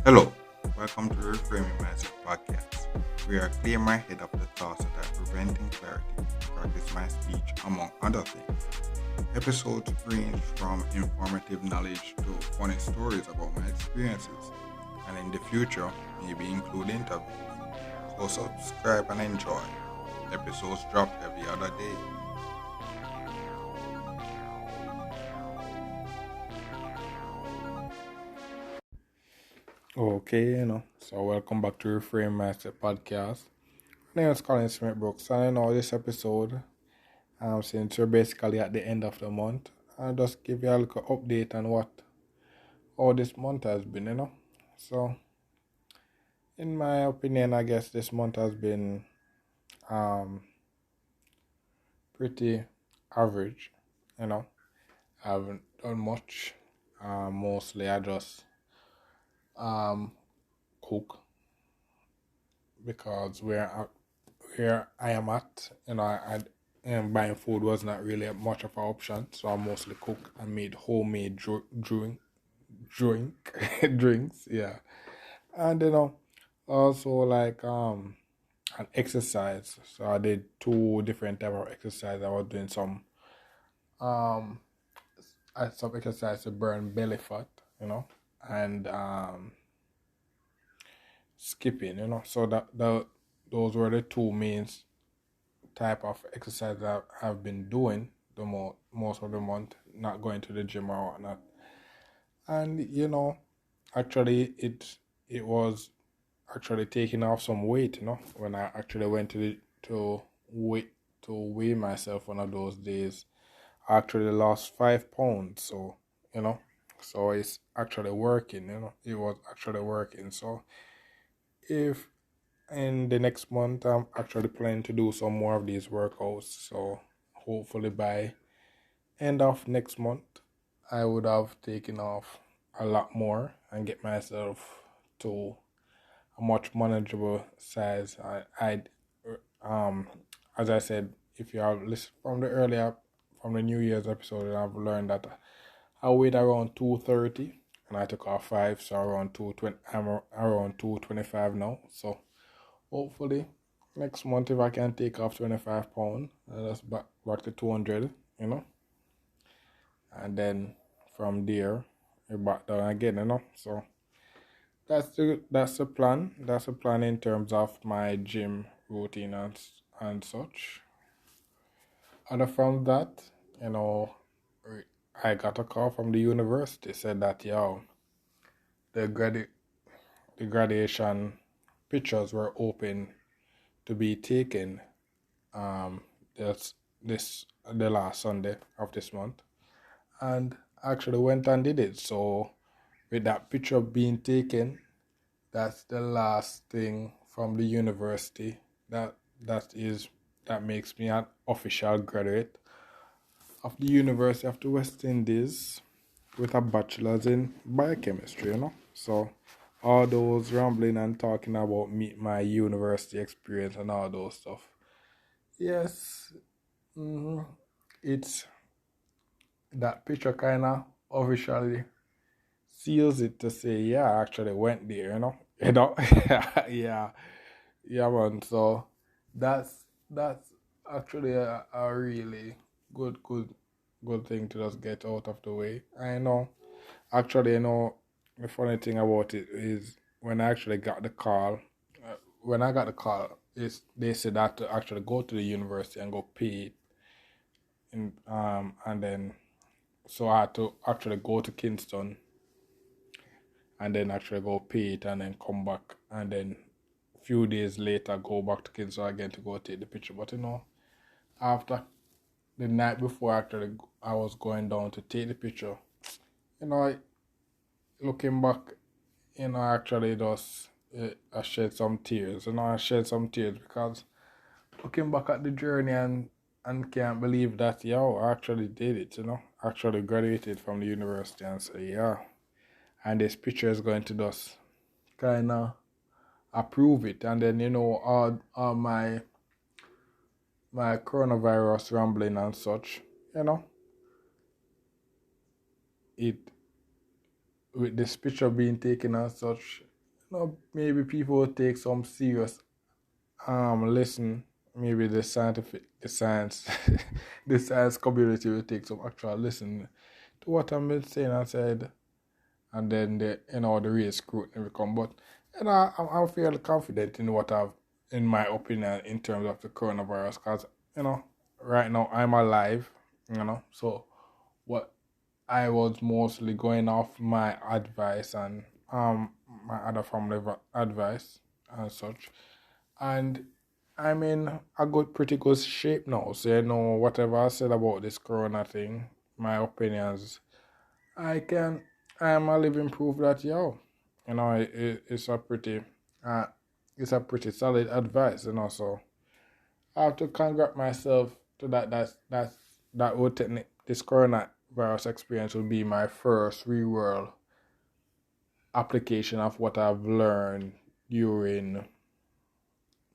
Hello, welcome to the Reframing Mindset podcast. We are clear my head of the thoughts that are preventing clarity, practice my speech, among other things. Episodes range from informative knowledge to funny stories about my experiences, and in the future, maybe include interviews. So subscribe and enjoy. Episodes drop every other day. So welcome back to Reframe Master Podcast. My name is Colin Smith Brooks, and I know this episode, since we're basically at the end of the month, I'll just give you a little update on what all this month has been. So, in my opinion, I guess this month has been um pretty average. I haven't done much. Mostly I just um cook because where I am at, and buying food was not really much of an option, so I mostly cook and made homemade drink drinks, yeah, and also like an exercise. So I did two different type of exercise. I was doing um some exercise to burn belly fat, and skipping, So those were the two main type of exercise that I've been doing most of the month, not going to the gym or whatnot. And actually it was actually taking off some weight, when I actually went to weigh myself one of those days. I actually lost 5 pounds, so you know, so it's actually working, it was actually working. So if in the next month I'm actually planning to do some more of these workouts, so hopefully by end of next month I would have taken off a lot more and get myself to a much manageable size. I um as I said, if you have listened from the New Year's episode, I've learned that I weighed around 230 and I took off 5, so around 220. I'm around 225 now. So hopefully next month if I can take off 25 pounds, that's back to 200, and then from there you're back down again, So that's the plan. That's the plan in terms of my gym routine and such. And from that, you know, I got a call from the university, said that the gradu- the graduation pictures were open to be taken. That's this the last Sunday of this month, and I actually went and did it. So with that picture being taken, that's the last thing from the university that that is that makes me an official graduate of the University of the West Indies with a bachelor's in biochemistry, So all those rambling and talking about my university experience and all those stuff. Yes, it's that picture kind of officially seals it to say, yeah, I actually went there, yeah, yeah, man. So that's actually a really good thing to just get out of the way. I know. Actually, the funny thing about it is when I actually got the call, when I got the call, is they said that to actually go to the university and go pay it, and then so I had to actually go to Kingston and then actually go pay it and then come back and then a few days later go back to Kingston again to go take the picture. But after the night before actually I was going down to take the picture, you know, looking back, actually just I shed some tears. I shed some tears because looking back at the journey and can't believe that I actually did it. Actually graduated from the university and say and this picture is going to just kind of approve it, and then all my my coronavirus rambling and such, you know, it with this picture being taken and such, maybe people will take some serious listen. Maybe the science, the science community will take some actual listen to what I'm been saying and said, and then the real scrutiny will come. But I'm fairly confident in in my opinion, in terms of the coronavirus, because right now I'm alive, so what I was mostly going off my advice and my other family advice and such, and I'm in a pretty good shape now. So whatever I said about this corona thing, my opinions, I can I am a living proof that it's uh solid advice, so I have to congratulate myself to that would this coronavirus experience will be my first real world application of what I've learned during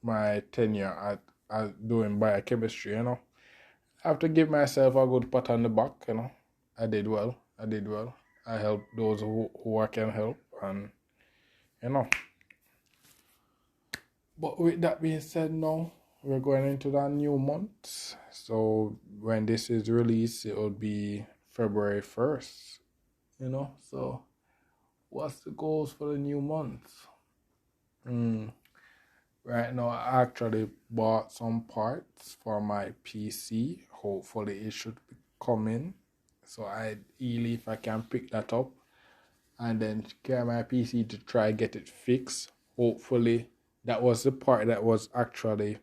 my tenure at doing biochemistry. I have to give myself a good pat on the back. I did well. I helped those who I can help, and you know. But with that being said, now we're going into that new month. So when this is released, it will be February 1st. So what's the goals for the new month? Right now, I actually bought some parts for my PC. Hopefully, it should be coming. So ideally, if I can pick that up and then carry my PC to try get it fixed. Hopefully, that was the part that was actually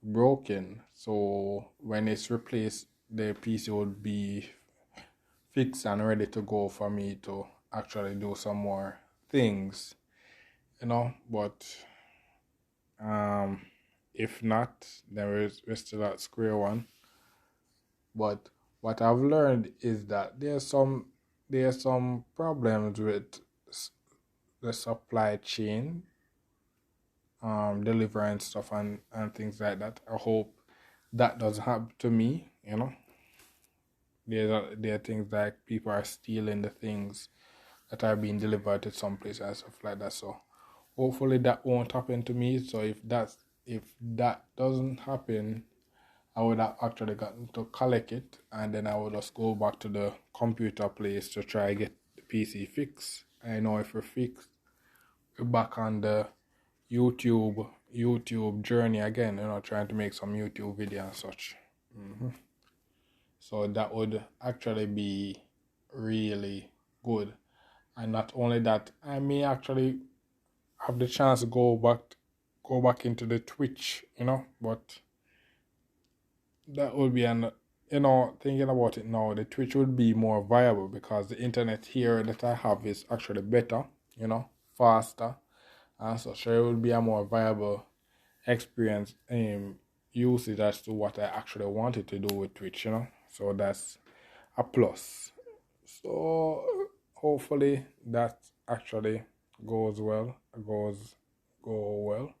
broken. So when it's replaced, the PC would be fixed and ready to go for me to actually do some more things. But if not, then we're still at square one. But what I've learned is that there's some problems with the supply chain, delivering stuff and things like that. I hope that doesn't happen to me. There are things like people are stealing the things that are being delivered to some place and stuff like that. So hopefully that won't happen to me. So if that doesn't happen, I would have actually gotten to collect it, and then I would just go back to the computer place to try get the PC fixed. I know if we're fixed, we're back on the YouTube journey again. Trying to make some YouTube video and such. So that would actually be really good. And not only that, I may actually have the chance to go back into the Twitch, but that would be thinking about it now, the Twitch would be more viable because the internet here that I have is actually better, faster, and so it would be a more viable experience usage as to what I actually wanted to do with Twitch, so that's a plus. So hopefully that actually goes well, go well.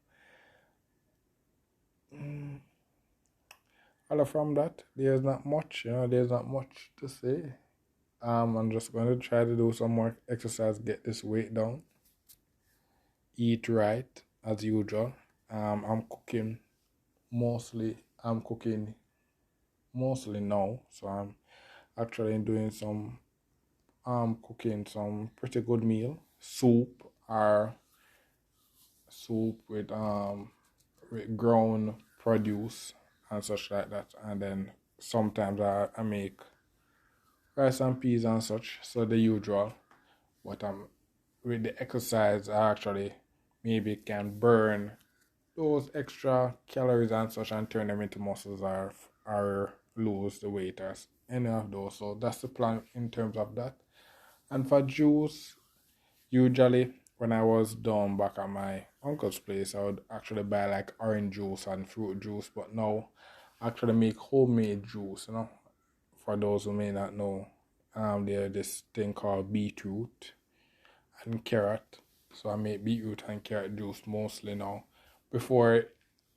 Other from that, there's not much, there's not much to say. I'm just going to try to do some more exercise, get this weight down, eat right as usual. I'm cooking mostly. I'm cooking mostly now, so I'm actually doing some. Cooking some pretty good meal, soup with ground produce and such like that, and then sometimes I make rice and peas and such, so the usual. But with the exercise, I actually maybe can burn those extra calories and such and turn them into muscles, or lose the weight, or any of those. So that's the plan in terms of that. And for juice, usually when I was down back at my uncle's place, I would actually buy like orange juice and fruit juice. But now I actually make homemade juice, For those who may not know, there's this thing called beetroot and carrot. So I make beetroot and carrot juice mostly now. Before,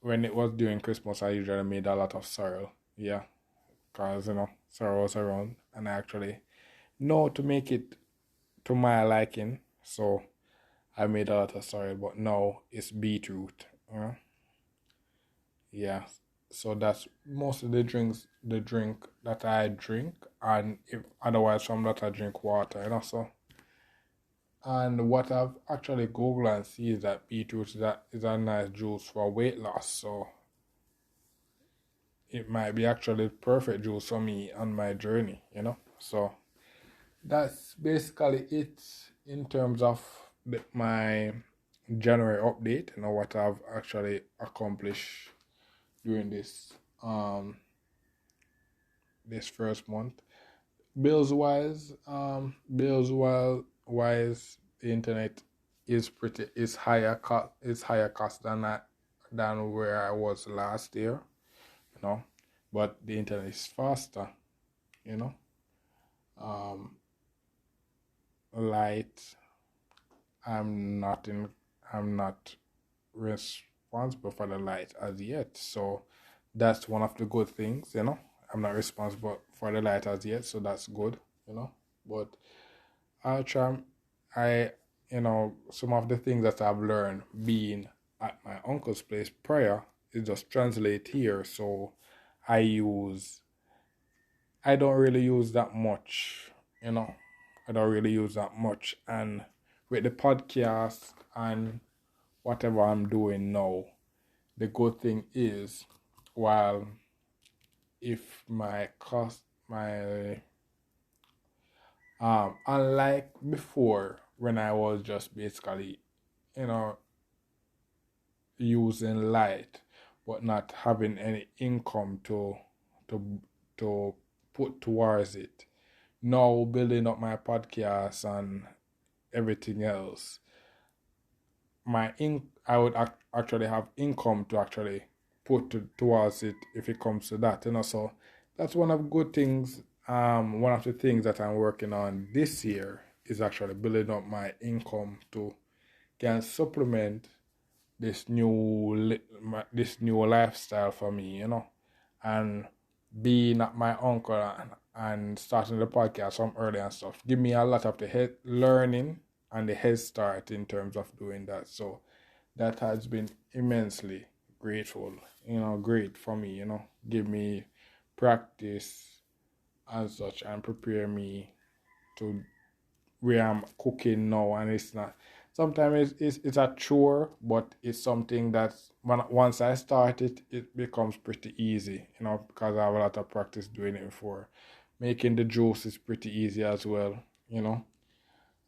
when it was during Christmas, I usually made a lot of sorrel. Yeah, because sorrel was around, and I actually know to make it to my liking. So I made a lot of sorrel, but now it's beetroot. Yeah. So that's most of the drink that I drink, and if otherwise from that I drink water. So. And what I've actually Googled and see is that beetroot is a nice juice for weight loss. So it might be actually perfect juice for me on my journey. So that's basically it in terms of my January update, what I've actually accomplished during this first month. Bills wise, the internet is higher cost than where I was last year, you know. But the internet is faster, you know. Um, Light. I'm not in. I'm not responsible for the light as yet, so that's one of the good things. I'm not responsible for the light as yet, so that's good. But I try. I some of the things that I've learned being at my uncle's place prior is just translate here. So I use I don't really use that much, you know. I don't really use that much. And with the podcast and whatever I'm doing now, the good thing is, while if my cost, my, unlike before when I was just basically, you know, using light, but not having any income to, to put towards it. Now building up my podcast and everything else, I would actually have income to actually towards it if it comes to that. So that's one of good things. One of the things that I'm working on this year is actually building up my income to can supplement this new lifestyle for me. And being at my uncle and starting the podcast from early and stuff give me a lot of the head learning and the head start in terms of doing that. So that has been immensely great for me. Give me practice and such and prepare me to where I'm cooking now, and it's not. Sometimes it's a chore, but it's something that once I start it, it becomes pretty easy, because I have a lot of practice doing it before. Making the juice is pretty easy as well.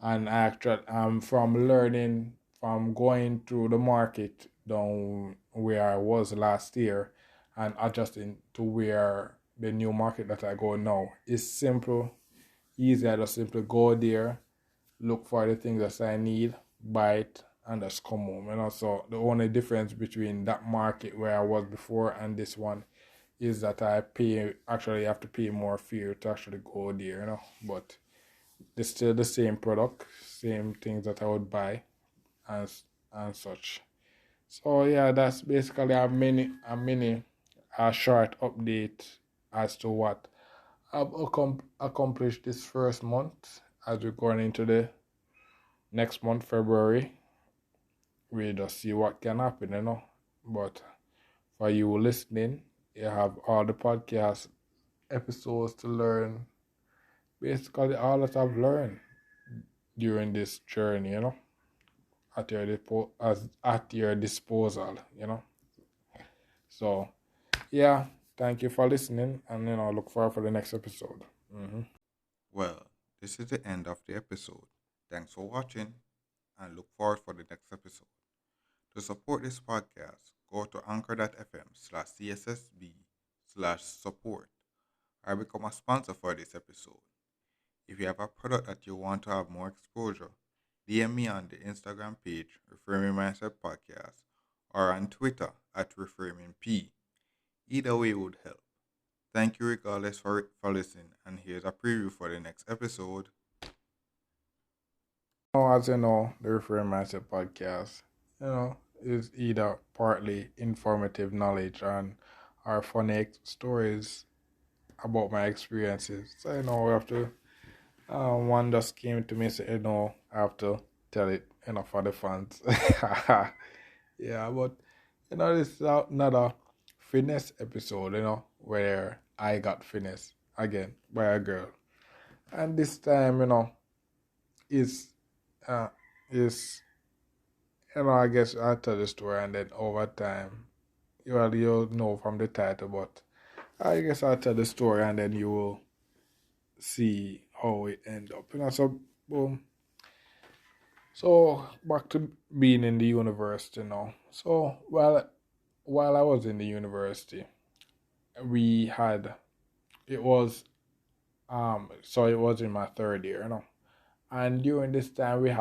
And from going through the market down where I was last year and adjusting to where the new market that I go now is simple, easy. I just simply go there, look for the things that I need, buy it, and just come home. So the only difference between that market where I was before and this one is that actually have to pay more fee to actually go there. But it's still the same product, same things that I would buy and such. So yeah, that's basically a short update as to what I've accomplished this first month. As we're going into the next month, February, we just see what can happen. But for you listening, you have all the podcast episodes to learn. Basically, all that I've learned during this journey, at your disposal. So yeah, thank you for listening, and look forward for the next episode. Well, this is the end of the episode. Thanks for watching and look forward for the next episode. To support this podcast, go to anchor.fm/cssb/support or become a sponsor for this episode. If you have a product that you want to have more exposure, DM me on the Instagram page, Reframing Mindset Podcast, or on Twitter at ReframingP. Either way would help. Thank you regardless for listening, and here's a preview for the next episode. as you know, the Reframe Mindset podcast, is either partly informative knowledge and or funny stories about my experiences. So we have to. One just came to me and said, I have to tell it, for the fans. Yeah, but this is another fitness episode, where I got fitness again by a girl, and this time, is uh is I guess I'll tell the story, and then over time, you'll know from the title, but I guess I'll tell the story, and then you will see how it end up. So boom. So back to being in the university now. So while I was in the university, we had it was so it was in my third year, and during this time we